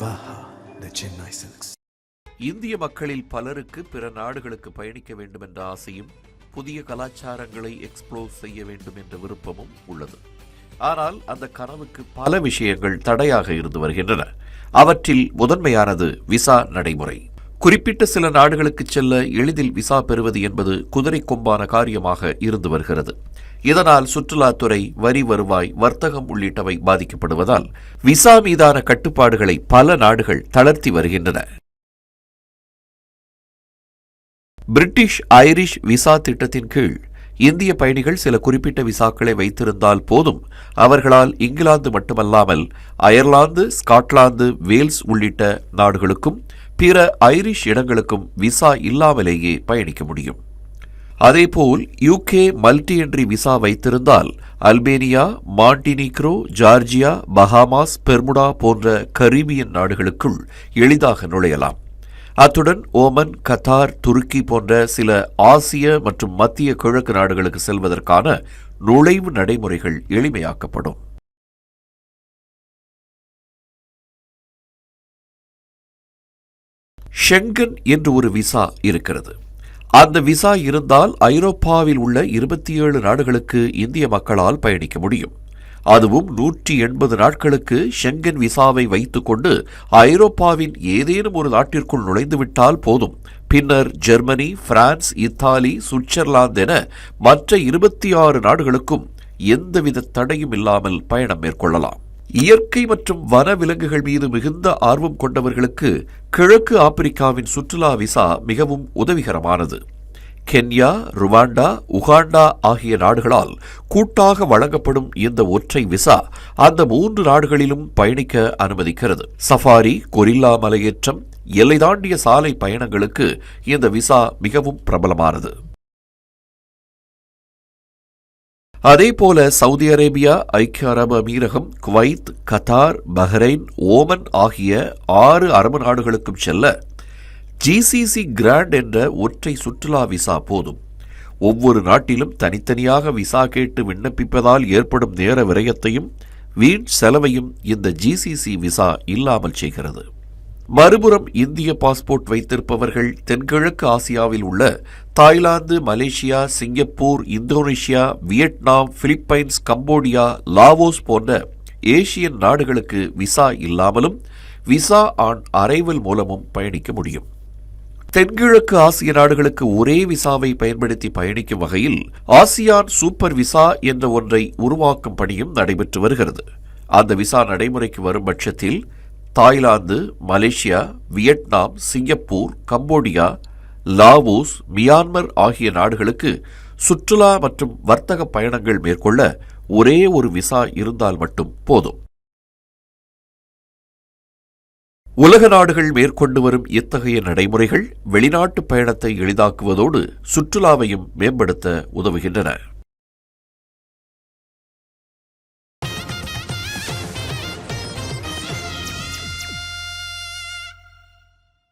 Vivaha, the Chennai Silks. இந்திய மக்களில் பலருக்கு பிற நாடுகளுக்கு பயணிக்க வேண்டும் என்ற ஆசையும் புதிய கலாச்சாரங்களை எக்ஸ்ப்ளோர் செய்ய வேண்டும் என்ற விருப்பமும் உள்ளது. ஆனால் அந்த கனவுக்கு பல விஷயங்கள் தடையாக இருந்து வருகின்றன. அவற்றில் முதன்மையானது விசா நடைமுறை. குறிப்பிட்ட சில நாடுகளுக்கு செல்ல எளிதில் விசா பெறுவது என்பது குதிரை கொம்பான காரியமாக இருந்து வருகிறது. இதனால் சுற்றுலாத்துறை, வரி வருவாய், வர்த்தகம் உள்ளிட்டவை பாதிக்கப்படுவதால் விசா மீதான கட்டுப்பாடுகளை பல நாடுகள் தளர்த்தி வருகின்றன. பிரிட்டிஷ் ஐரிஷ் விசா திட்டத்தின் கீழ் இந்திய பயணிகள் சில குறிப்பிட்ட விசாக்களை வைத்திருந்தால் போதும், அவர்களால் இங்கிலாந்து மட்டுமல்லாமல் அயர்லாந்து, ஸ்காட்லாந்து, வேல்ஸ் உள்ளிட்ட நாடுகளுக்கும் பிற ஐரிஷ் இடங்களுக்கும் விசா இல்லாமலேயே பயணிக்க முடியும். அதேபோல் யூகே மல்டி என்ட்ரி விசா வைத்திருந்தால் Albania, Montenegro, Georgia, Bahamas, Bermuda போன்ற கரீபியன் நாடுகளுக்குள் எளிதாக நுழையலாம். அத்துடன் ஓமன், கத்தார், துருக்கி போன்ற சில ஆசிய மற்றும் மத்திய கிழக்கு நாடுகளுக்கு செல்வதற்கான நுழைவு நடைமுறைகள் எளிமையாக்கப்படும். ஷெங்கன் என்று ஒரு விசா இருக்கிறது. அந்த விசா இருந்தால் ஐரோப்பாவில் உள்ள 27 நாடுகளுக்கு இந்திய மக்களால் பயணிக்க முடியும். அதுவும் 180 நாட்களுக்கு ஷெங்கன் விசாவை வைத்துக்கொண்டு ஐரோப்பாவின் ஏதேனும் ஒரு நாட்டிற்குள் நுழைந்துவிட்டால் போதும். பின்னர் ஜெர்மனி, பிரான்ஸ், இத்தாலி, சுவிட்சர்லாந்து என மற்ற 26 நாடுகளுக்கும் எந்தவித தடையும் இல்லாமல் பயணம் மேற்கொள்ளலாம். இயற்கை மற்றும் வன விலங்குகள் மீது மிகுந்த ஆர்வம் கொண்டவர்களுக்கு கிழக்கு ஆப்பிரிக்காவின் சுற்றுலா விசா மிகவும் உதவிகரமானது. கென்யா, ருவாண்டா, உகாண்டா ஆகிய நாடுகளால் கூட்டாக வழங்கப்படும் இந்த ஒற்றை விசா அந்த 3 நாடுகளிலும் பயணிக்க அனுமதிக்கிறது. சஃபாரி, கொரில்லா மலையேற்றம், எல்லை தாண்டிய சாலை பயணங்களுக்கு இந்த விசா மிகவும் பிரபலமானது. அதேபோல சவுதி அரேபியா, ஐக்கிய அரபு அமீரகம், குவைத், கத்தார், பஹ்ரைன், ஓமன் ஆகிய 6 அரபு நாடுகளுக்கும் செல்ல ஜிசிசி கிராண்ட் என்ற ஒற்றை சுற்றுலா விசா போதும். ஒவ்வொரு நாட்டிலும் தனித்தனியாக விசா கேட்டு விண்ணப்பிப்பதால் ஏற்படும் நேர விரயத்தையும் வீண் செலவையும் இந்த ஜிசிசி விசா இல்லாமல் செய்கிறது. மறுபுறம் இந்திய பாஸ்போர்ட் வைத்திருப்பவர்கள் தென்கிழக்கு ஆசியாவில் உள்ள Thailand, Malaysia, Singapore, Indonesia, Vietnam, Philippines, Cambodia, Laos போன்ற ஏசியன் நாடுகளுக்கு விசா இல்லாமலும் விசா ஆன் அரைவல் மூலமும் பயணிக்க முடியும். தென்கிழக்கு ஆசிய நாடுகளுக்கு ஒரே விசாவை பயன்படுத்தி பயணிக்கும் வகையில் ஆசியான் சூப்பர் விசா என்ற ஒன்றை உருவாக்கும் பணியும் நடைபெற்று வருகிறது. அந்த விசா நடைமுறைக்கு வரும் பட்சத்தில் Thailand, Malaysia, Vietnam, Singapore, Cambodia, Laos, Myanmar ஆகிய நாடுகளுக்கு சுற்றுலா மற்றும் வர்த்தக பயணங்கள் மேற்கொள்ள ஒரே ஒரு விசா இருந்தால் மட்டும் போதும். உலக நாடுகள் மேற்கொண்டு வரும் இத்தகைய நடைமுறைகள் வெளிநாட்டு பயணத்தை எளிதாக்குவதோடு சுற்றுலாவையும் மேம்படுத்த உதவுகின்றன.